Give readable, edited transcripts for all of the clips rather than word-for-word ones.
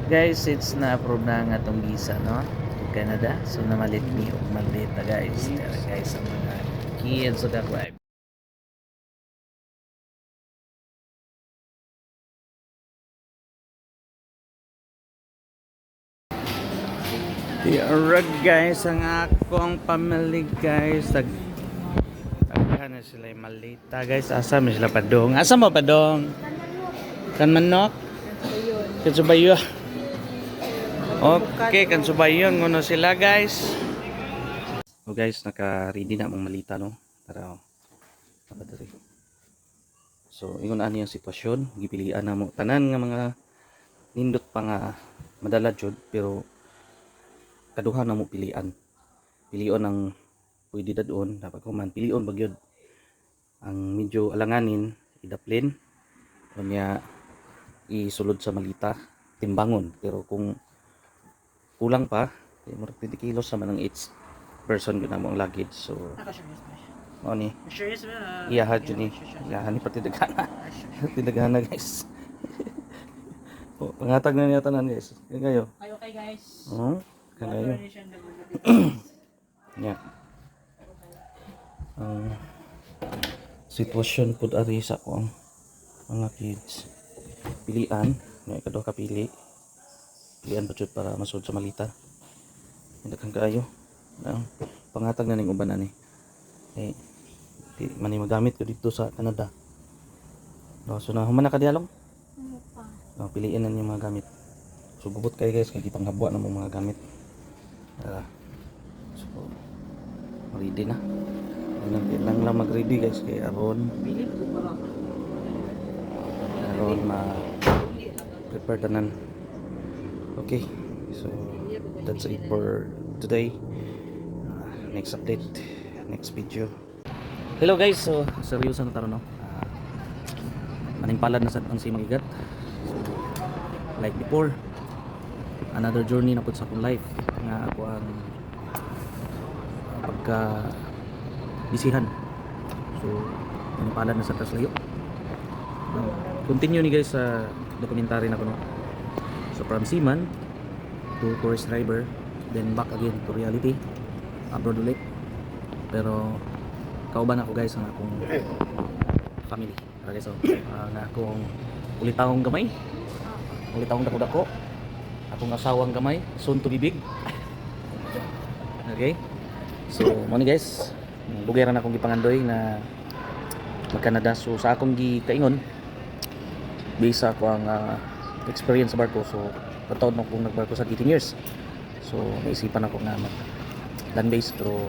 Guys, it's na-approve na nga itong visa, no? To Canada. So, namalit ni og Maldita, guys. Tara, guys, ang mga kids sa arrive. Alright, guys, ang akong family, guys. Aghan na sila yung Maldita, guys. Asa mo sila padong? Asa mo padong? Kan manok? Kan subayo. Okay, kan subayon ngono sila, guys. So guys, naka-ready na mong Malita, no? Tara. Napadari. So, ingon ani ang sitwasyon, gipilian na mo tanan nga mga nindot pa nga madala jud, pero kaduha na mo pilian. Pilion ang pwede dadon, dapat ko man pilion bagyod. Ang medyo alanganin idaplin unya isulod sa Malita, timbangon. Pero kung kulang pa, mo 20 kilos sa manang each person gud mo ang luggage. So, mo ni iya ha jud ni. Iya ni pati dagana. Tinagana, guys. Oh, pangatag na niya tanan, guys. Yan kayo. Okay guys. Oh, kanayo. Nya. Ang sitwasyon pud ari sa ko ang mga kids. Pilian, may kaduha ka pili. Pilian pa jud para masud sa Malita. Hindi kang kaayo. Pangatag na ning uban ani. Eh, di man magamit ko dito sa Canada. No, so na human na ka dialog. No, piliin na yung mga gamit. So bubot kayo, guys, kay ipanghabwa na mo mga gamit. So ready na. Lang lang mag-ready, guys, kay aron ma-prepare tanan. Okay, so that's it for today. Next update, next video. Hello, guys, so seryoso na taro, no? Maning palad na sa ang si magigat. So, like before, another journey na pud sa akong life nga ako ang pagka bisihan. So, maning palad na sa taslayo. Continue ni, guys, sa documentary na ko, no? So from seaman to tourist driver, then back again to reality, abroad ulit. Pero kauban ako, guys, ang akong family. Okay, so nga akong ulitahong gamay, ulitahong dako-dako, akong asawang gamay, soon to be big. Okay, so mo ni, guys, bugeran akong gipangandoy na mag-Canada. So sa akong gikaingon, based ako ang experience sa barko. So pataod na akong nagbarko sa 18 years. So naisipan ako na mag land base, pero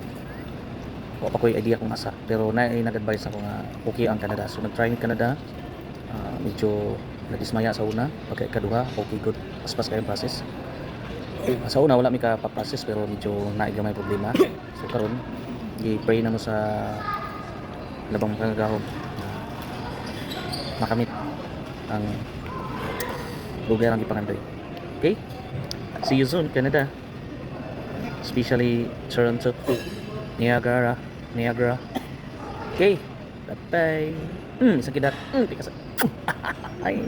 wala pa ko yung idea kung asa. Pero nag-advise ako nga okay ang Canada. So nag-try ni Canada. Medyo nadismaya sa una. Pagka ikaduha, okay, good. Paspas kayo process. Sa una, wala may ka-process, pero medyo naiga may problema. So karon, i-pray na mo sa labang kagahom makamit ang lugar ang ipangandoy. Okay? See you soon, Canada. Especially Toronto. Niagara. Okay. Bye-bye. Isang kidat. Ay.